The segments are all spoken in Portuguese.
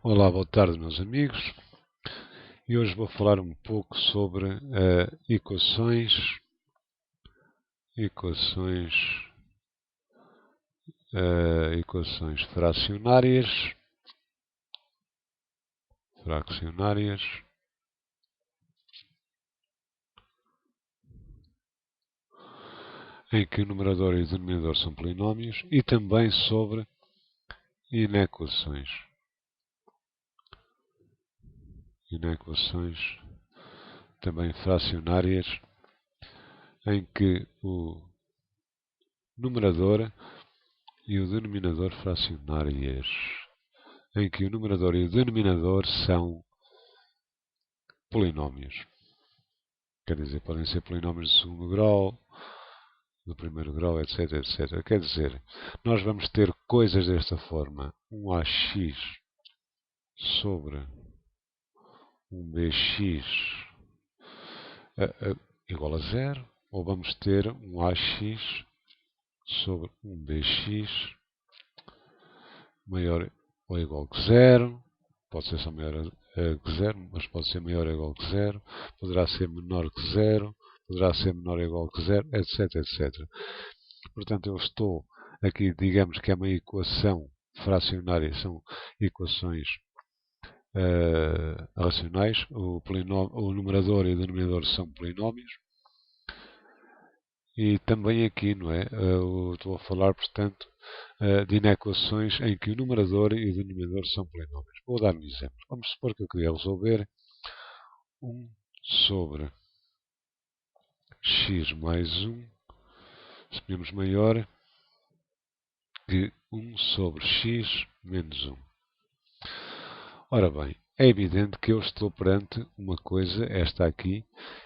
Olá, boa tarde, meus amigos. E hoje vou falar um pouco sobre equações, equações, equações fracionárias, em que o numerador e o denominador são polinómios, e também sobre inequações. Inequações também fracionárias, em que o numerador e o denominador fracionárias, em que o numerador e o denominador são polinómios. Quer dizer, podem ser polinómios de segundo grau, do primeiro grau, etc, etc. Quer dizer, nós vamos ter coisas desta forma. Um ax sobre um bx igual a zero, ou vamos ter um ax sobre um bx maior ou igual que zero. Pode ser só maior que zero, mas pode ser maior ou igual que zero. Poderá ser menor que zero, poderá ser menor ou igual que zero, etc, etc. Portanto, eu estou aqui, digamos que é uma equação fracionária, são equações racionais. O numerador e o denominador são polinómios. E também aqui, não é? Eu estou a falar, portanto, de inequações em que o numerador e o denominador são polinómios. Vou dar um exemplo. Vamos supor que eu queria resolver 1 sobre x mais 1, suponhamos maior que 1 sobre x menos 1. Ora bem, é evidente que eu estou perante uma coisa, esta aqui,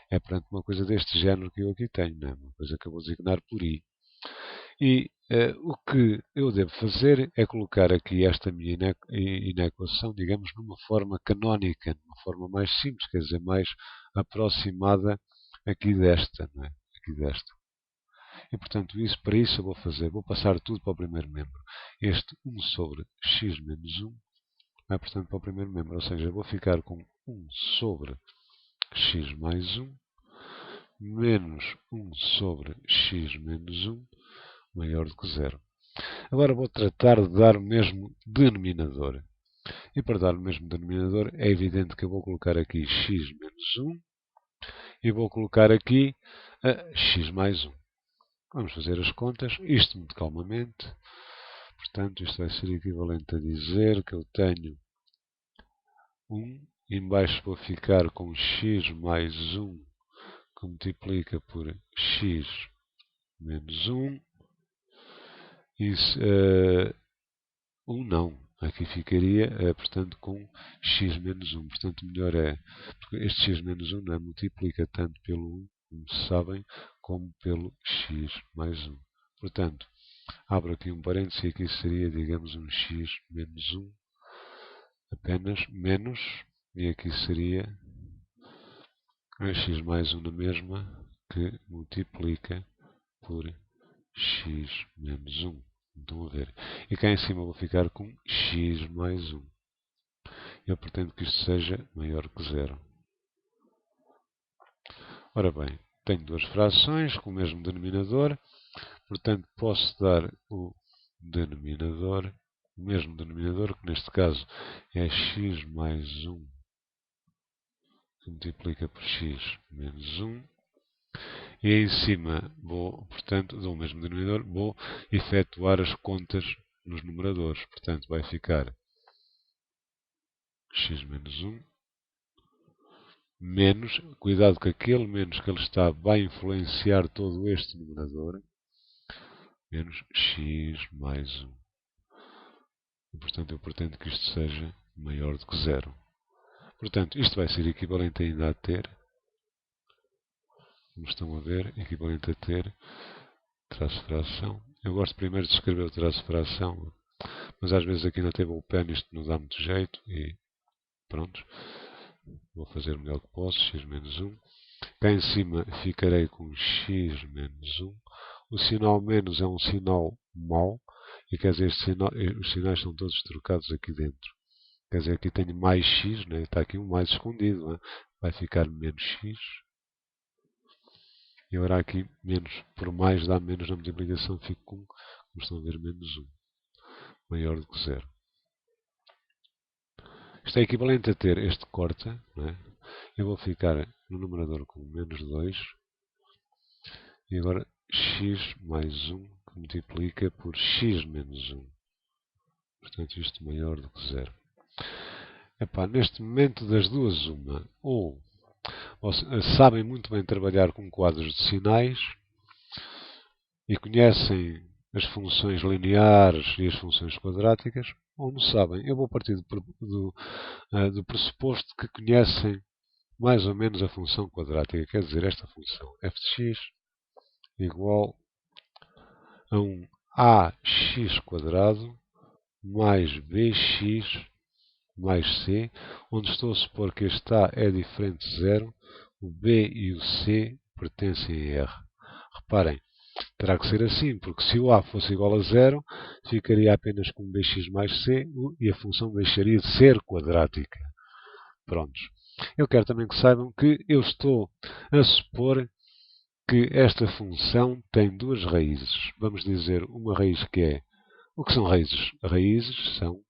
é perante uma coisa deste género que eu aqui tenho, não é? Uma coisa que eu vou designar por i. E o que eu devo fazer é colocar aqui esta minha inequação, digamos, numa forma canónica, numa forma mais simples, quer dizer, mais aproximada aqui desta, não é? Aqui desta. E, portanto, para isso eu vou passar tudo para o primeiro membro. Este 1 sobre x menos 1 vai, portanto, para o primeiro membro. Ou seja, eu vou ficar com 1 sobre x mais 1 menos 1 sobre x menos 1 maior do que zero. Agora vou tratar de dar o mesmo denominador. E para dar o mesmo denominador é evidente que eu vou colocar aqui x menos 1 e vou colocar aqui x mais 1. Vamos fazer as contas, isto muito calmamente. Portanto, isto vai ser equivalente a dizer que eu tenho 1, em baixo vou ficar com x mais 1 que multiplica por x menos 1. Isso, 1 não. Aqui ficaria, portanto, com x menos 1. Portanto, melhor é, porque este x menos 1 não é, multiplica tanto pelo 1, como sabem, como pelo x mais 1. Portanto, abro aqui um parênteses e aqui seria, digamos, um x menos 1, apenas menos, e aqui seria x mais 1 na mesma, que multiplica por x menos 1. Estão a ver? E cá em cima vou ficar com x mais 1. Eu pretendo que isto seja maior que zero. Ora bem, tenho duas frações com o mesmo denominador. Portanto, posso dar o denominador, o mesmo denominador, que neste caso é x mais 1, que multiplica por x menos 1. E em cima, portanto, do mesmo denominador, vou efetuar as contas nos numeradores. Portanto, vai ficar x menos 1 menos, cuidado que aquele menos que ele está vai influenciar todo este numerador, menos x mais 1. E, portanto, eu pretendo que isto seja maior do que zero. Portanto, isto vai ser equivalente ainda a ter, como estão a ver, equivalente a ter traço fração. Eu gosto primeiro de escrever o traço fração, mas às vezes aqui na TablePen isto não dá muito jeito e pronto. Vou fazer o melhor que posso, x menos 1. Cá em cima ficarei com x menos 1. O sinal menos é um sinal mau, e quer dizer, os sinais são todos trocados aqui dentro. Quer dizer, aqui tenho mais x, né? Está aqui um mais escondido, né? Vai ficar menos x. E agora aqui, menos por mais dá menos na multiplicação, fico com, como estão a ver, menos 1. Maior do que 0. Isto é equivalente a ter este corte, não é? Eu vou ficar no numerador com menos 2. E agora x mais 1 que multiplica por x menos 1. Portanto, isto maior do que 0. Epá, neste momento das duas, uma. Ou sabem muito bem trabalhar com quadros de sinais e conhecem as funções lineares e as funções quadráticas, ou não sabem. Eu vou partir do pressuposto que conhecem mais ou menos a função quadrática. Quer dizer, esta função f de x igual a um ax quadrado mais bx mais c, onde estou a supor que este A é diferente de 0, o B e o C pertencem a R. Reparem, terá que ser assim, porque se o A fosse igual a 0, ficaria apenas com bx mais c e a função deixaria de ser quadrática. Prontos. Eu quero também que saibam que eu estou a supor que esta função tem duas raízes. Vamos dizer uma raiz que é... O que são raízes? Raízes são,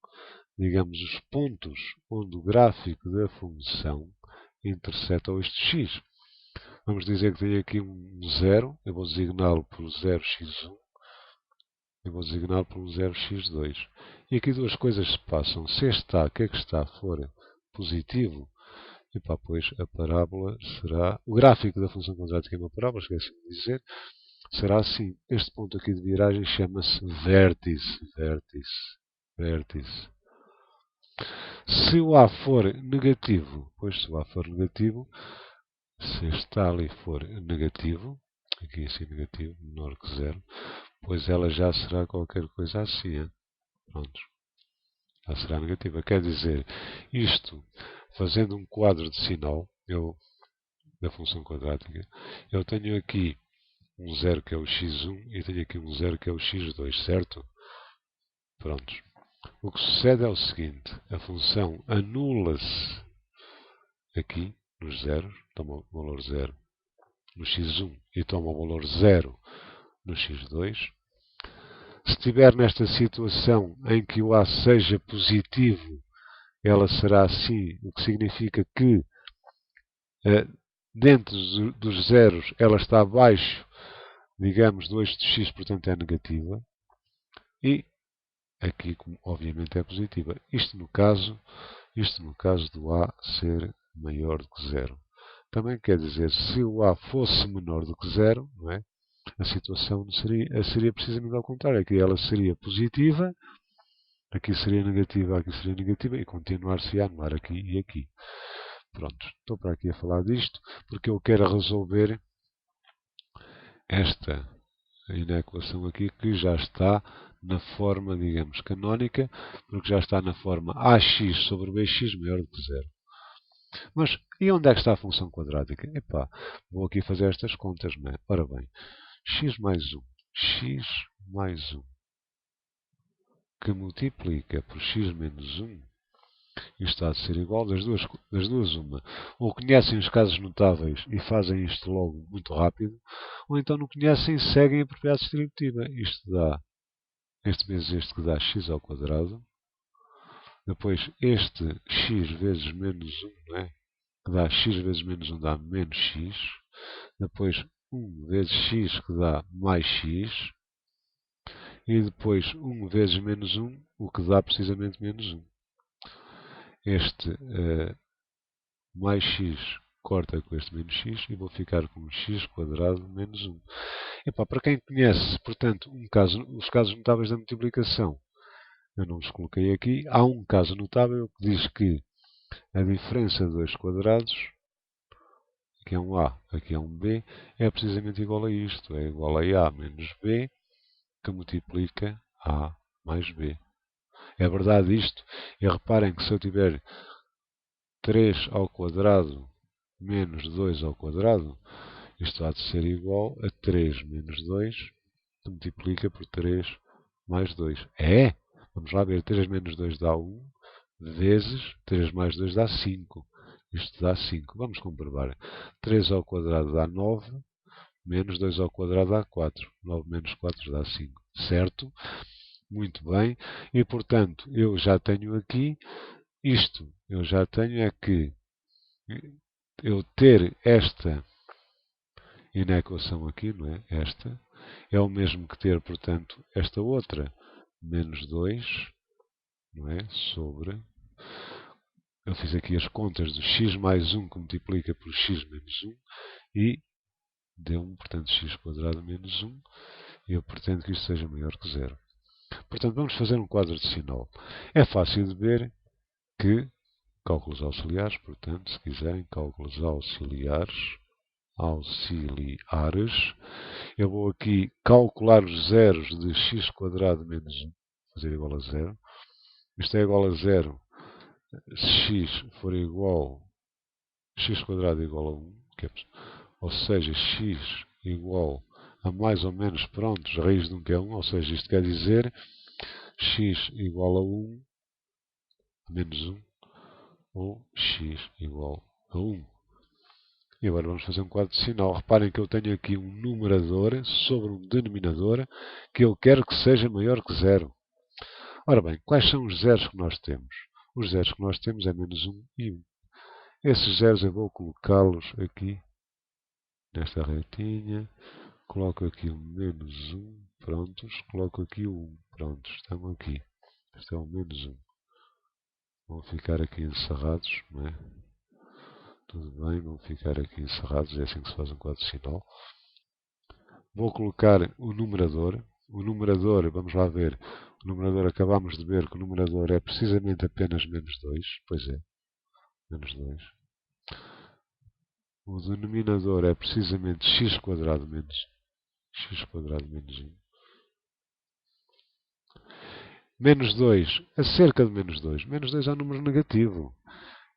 digamos, os pontos onde o gráfico da função interseta este x. Vamos dizer que tem aqui um 0, eu vou designá-lo por 0x1, eu vou designá-lo por 0x2. E aqui duas coisas se passam. Se este A, que é que está, for positivo, epá, pois a parábola será... O gráfico da função quadrática é uma parábola, esqueci de dizer. Será assim. Este ponto aqui de viragem chama-se vértice. Vértice. Se o A for negativo, pois se o A for negativo, se este A ali for negativo, aqui assim negativo, menor que 0, pois ela já será qualquer coisa assim. Hein? Pronto. Já será negativa. Quer dizer, isto, fazendo um quadro de sinal, da função quadrática, eu tenho aqui um 0 que é o x1 e tenho aqui um 0 que é o x2, certo? Pronto. O que sucede é o seguinte, a função anula-se aqui nos zeros, toma o valor 0 no x1 e toma o valor 0 no x2. Se estiver nesta situação em que o A seja positivo, ela será assim, o que significa que dentro dos zeros ela está abaixo, digamos, do eixo de x, portanto é negativa. E aqui, obviamente, é positiva. Isto no caso do A ser maior do que 0. Também quer dizer, se o A fosse menor do que 0, não é? A situação seria precisamente ao contrário. Aqui ela seria positiva, aqui seria negativa e continuar-se a anular aqui e aqui. Pronto, estou para aqui a falar disto porque eu quero resolver esta inequação aqui que já está na forma, digamos, canónica, porque já está na forma ax sobre bx maior do que 0. Mas, e onde é que está a função quadrática? Epá, vou aqui fazer estas contas, não é? Ora bem, x mais 1 que multiplica por x menos 1, isto há de ser igual, das duas uma. Ou conhecem os casos notáveis e fazem isto logo muito rápido, ou então não conhecem e seguem a propriedade distributiva. Isto dá, este vezes este que dá x ao quadrado, depois este x vezes menos 1, não é? Que dá x vezes menos 1 dá menos x, depois 1 vezes x que dá mais x, e depois 1 vezes menos 1, o que dá precisamente menos 1. Este mais x corta com este menos x e vou ficar com x quadrado menos 1. Epá, para quem conhece, portanto, os casos notáveis da multiplicação, eu não os coloquei aqui. Há um caso notável que diz que a diferença de dois quadrados, aqui é um A, aqui é um B, é precisamente igual a isto. É igual a A menos B, que multiplica A mais B. É verdade isto? E reparem que se eu tiver 3 ao quadrado menos 2 ao quadrado, isto há de ser igual a 3 menos 2, que multiplica por 3 mais 2. É? Vamos lá ver. 3 menos 2 dá 1, vezes 3 mais 2 dá 5. Isto dá 5. Vamos comprovar. 3 ao quadrado dá 9, menos 2 ao quadrado dá 4. 9 menos 4 dá 5. Certo? Muito bem. E, portanto, eu já tenho aqui isto. Eu já tenho é que eu ter esta inequação aqui, não é? Esta é o mesmo que ter, portanto, esta outra. Menos 2, não é? Sobre... Eu fiz aqui as contas do x mais 1 que multiplica por x menos 1 e deu-me, portanto, x quadrado menos 1 e eu pretendo que isto seja maior que 0. Portanto, vamos fazer um quadro decimal. É fácil de ver que cálculos auxiliares, portanto, se quiserem, cálculos auxiliares, eu vou aqui calcular os zeros de x quadrado menos 1, fazer igual a 0. Isto é igual a 0 se x for igual, x quadrado igual a 1, ou seja, x igual a mais ou menos, prontos, raiz de 1 que é 1, ou seja, isto quer dizer x igual a 1, a menos 1, ou x igual a 1. E agora vamos fazer um quadro decimal. Reparem que eu tenho aqui um numerador sobre um denominador que eu quero que seja maior que 0. Ora bem, quais são os zeros que nós temos? Os zeros que nós temos é menos 1 e 1. Esses zeros eu vou colocá-los aqui, nesta retinha. Coloco aqui o menos 1, prontos. Coloco aqui o 1, prontos. Estão aqui. Este é o menos 1. Vão ficar aqui encerrados, não é? Tudo bem, vão ficar aqui encerrados. É assim que se faz um quadro decimal. Vou colocar o numerador. O numerador, vamos lá ver. O numerador, acabamos de ver que o numerador é precisamente apenas menos 2. Pois é, menos 2. O denominador é precisamente x quadrado menos 1. Menos 2, acerca de menos 2. Menos 2 é um número negativo.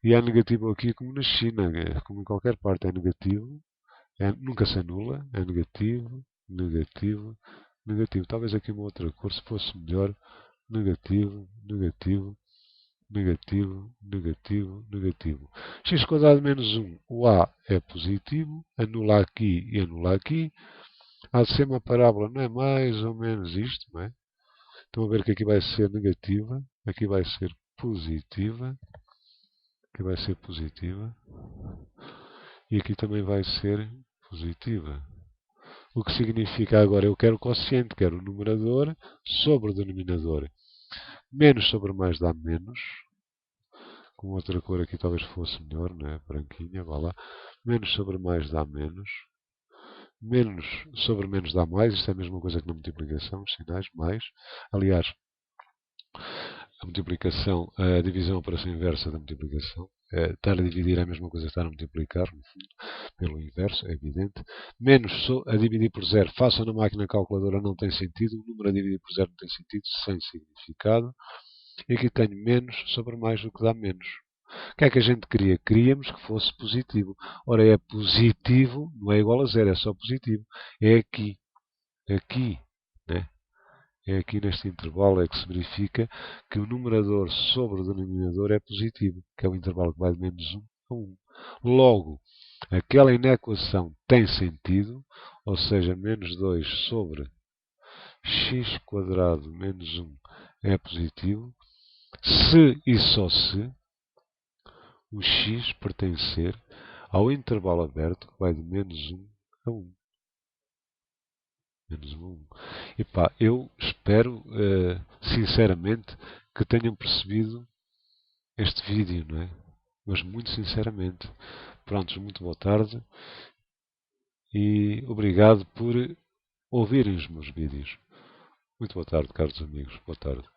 E é negativo aqui como na China, como em qualquer parte é negativo. Nunca se anula, é negativo, negativo, negativo. Talvez aqui uma outra cor, se fosse melhor. Negativo, negativo, negativo, negativo, negativo. X quadrado menos 1, o A é positivo, anula aqui e anula aqui. Há de ser uma parábola, não é mais ou menos isto, não é? Estão a ver que aqui vai ser negativa, aqui vai ser positiva, aqui vai ser positiva e aqui também vai ser positiva. O que significa agora, eu quero o quociente, quero o numerador sobre o denominador. Menos sobre mais dá menos. Com outra cor aqui talvez fosse melhor, não é? Branquinha, vá lá. Menos sobre mais dá menos. Menos sobre menos dá mais. Isto é a mesma coisa que na multiplicação, os sinais, mais. Aliás, a multiplicação, a divisão, a operação inversa da multiplicação. Estar a dividir é a mesma coisa que estar a multiplicar, no fundo, pelo inverso, é evidente. Menos a dividir por zero, façam na máquina calculadora, não tem sentido. O número a dividir por zero não tem sentido, sem significado. E aqui tenho menos sobre mais do que dá menos. O que é que a gente queria? Queríamos que fosse positivo. Ora, é positivo, não é igual a zero, é só positivo. É aqui. Aqui, né? É aqui neste intervalo é que se verifica que o numerador sobre o denominador é positivo, que é o intervalo que vai de menos 1 a 1. Logo, aquela inequação tem sentido, ou seja, menos 2 sobre x quadrado menos 1 é positivo, se e só se o x pertencer ao intervalo aberto que vai de menos 1 a 1. Menos 1 a 1. E pá, eu espero, sinceramente, que tenham percebido este vídeo, não é? Mas muito sinceramente. Prontos, muito boa tarde e obrigado por ouvirem os meus vídeos. Muito boa tarde, caros amigos. Boa tarde.